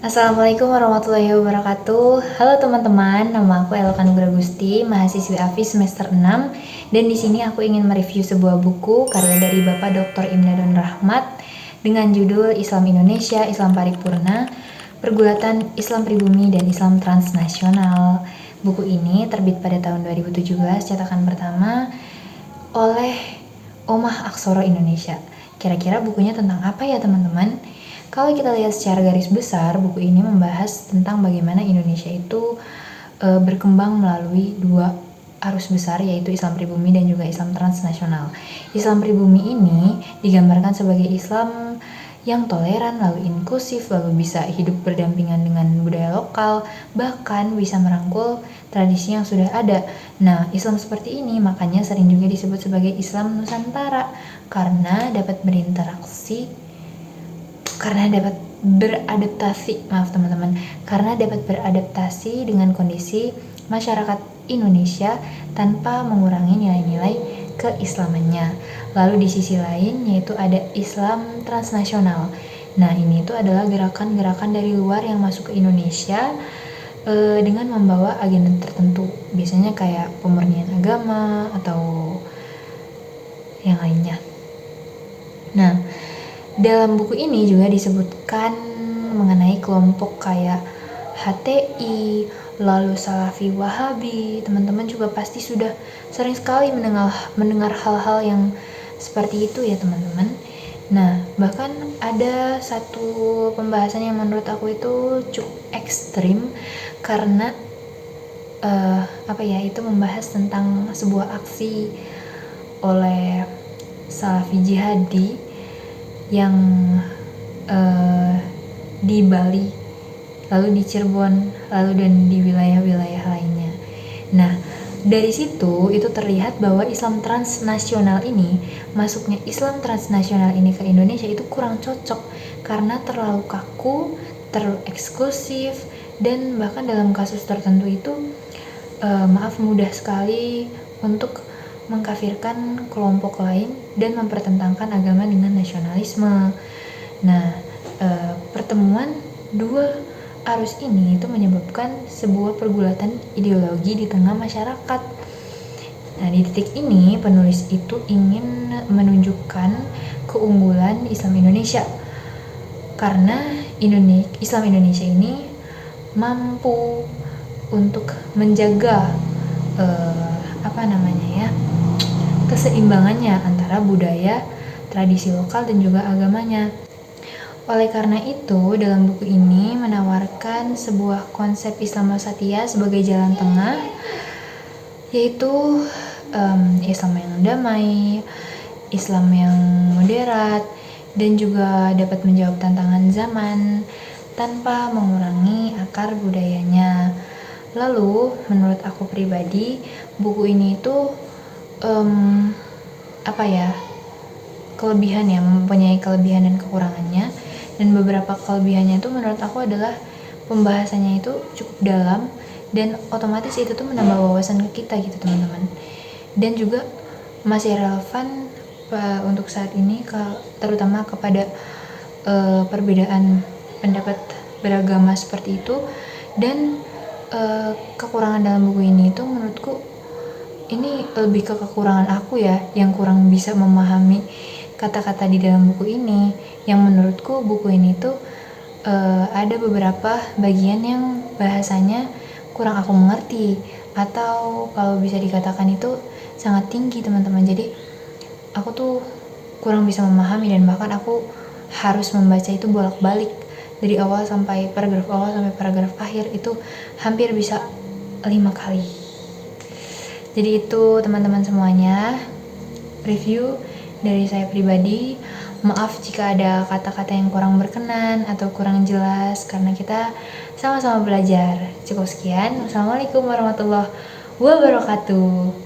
Assalamualaikum warahmatullahi wabarakatuh. Halo teman-teman, nama aku Elokan Gusti, mahasiswi AFI semester 6. Dan di sini aku ingin mereview sebuah buku karya dari Bapak Dr. Imdadon Rahmat dengan judul Islam Indonesia, Islam Paripurna, Pergulatan Islam Pribumi dan Islam Transnasional. Buku ini terbit pada tahun 2017, cetakan pertama oleh Omah Aksara Indonesia. Kira-kira bukunya tentang apa ya teman-teman? Kalau kita lihat secara garis besar, buku ini membahas tentang bagaimana Indonesia itu berkembang melalui dua arus besar, yaitu Islam pribumi dan juga Islam transnasional. Islam pribumi ini digambarkan sebagai Islam yang toleran, lalu inklusif, lalu bisa hidup berdampingan dengan budaya lokal, bahkan bisa merangkul tradisi yang sudah ada. Nah, Islam seperti ini makanya sering juga disebut sebagai Islam Nusantara karena dapat beradaptasi dengan kondisi masyarakat Indonesia tanpa mengurangi nilai-nilai keislamannya. Lalu di sisi lain yaitu ada Islam transnasional. Nah, ini itu adalah gerakan-gerakan dari luar yang masuk ke Indonesia dengan membawa agenda tertentu, biasanya kayak pemurnian agama atau yang lainnya. Nah, dalam buku ini juga disebutkan mengenai kelompok kayak HTI, lalu Salafi Wahabi. Teman-teman juga pasti sudah sering sekali mendengar hal-hal yang seperti itu ya teman-teman. Nah, bahkan ada satu pembahasan yang menurut aku itu cukup ekstrim karena itu membahas tentang sebuah aksi oleh Salafi Jihadi yang di Bali, lalu di Cirebon, lalu dan di wilayah-wilayah lainnya. Nah, dari situ itu terlihat bahwa Islam transnasional ini, masuknya Islam transnasional ini ke Indonesia itu kurang cocok karena terlalu kaku, terlalu eksklusif, dan bahkan dalam kasus tertentu itu mudah sekali untuk mengkafirkan kelompok lain dan mempertentangkan agama dengan nasionalisme. Nah, pertemuan dua arus ini itu menyebabkan sebuah pergulatan ideologi di tengah masyarakat. Nah, di titik ini penulis itu ingin menunjukkan keunggulan Islam Indonesia karena Islam Indonesia ini mampu untuk menjaga keseimbangannya antara budaya, tradisi lokal dan juga agamanya. Oleh karena itu, dalam buku ini menawarkan sebuah konsep Islam Wasatiyah sebagai jalan tengah, yaitu Islam yang damai, Islam yang moderat, dan juga dapat menjawab tantangan zaman tanpa mengurangi akar budayanya. Lalu, menurut aku pribadi, buku ini itu mempunyai kelebihan dan kekurangannya. Dan beberapa kelebihannya itu menurut aku adalah pembahasannya itu cukup dalam dan otomatis itu tuh menambah wawasan ke kita gitu teman-teman. Dan juga masih relevan untuk saat ini terutama kepada perbedaan pendapat beragama seperti itu. Dan kekurangan dalam buku ini itu menurutku ini lebih ke kekurangan aku ya, yang kurang bisa memahami kata-kata di dalam buku ini, yang menurutku buku ini tuh ada beberapa bagian yang bahasanya kurang aku mengerti, atau kalau bisa dikatakan itu sangat tinggi teman-teman. Jadi aku tuh kurang bisa memahami dan bahkan aku harus membaca itu bolak-balik dari awal sampai paragraf awal sampai paragraf akhir, itu hampir bisa 5 kali. Jadi itu teman-teman semuanya, review dari saya pribadi. Maaf jika ada kata-kata yang kurang berkenan atau kurang jelas karena kita sama-sama belajar. Cukup sekian. Wassalamualaikum warahmatullahi wabarakatuh.